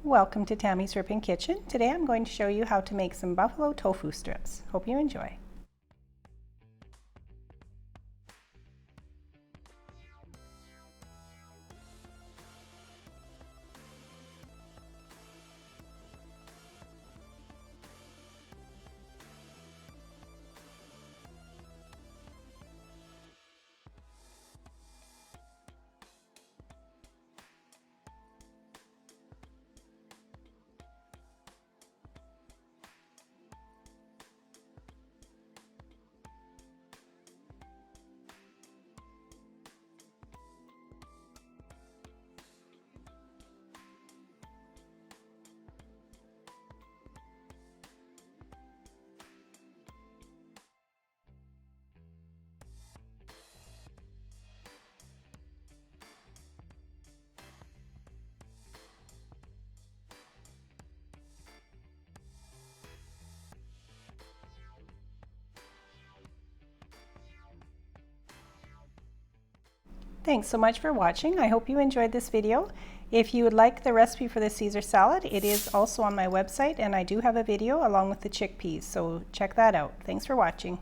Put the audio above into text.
Welcome to Tammy's Ripping Kitchen. Today I'm going to show you how to make some buffalo tofu strips. Hope you enjoy. Thanks so much for watching. I hope you enjoyed this video. If you would like the recipe for the Caesar salad, it is also on my website, and I do have a video along with the chickpeas, so check that out. Thanks for watching.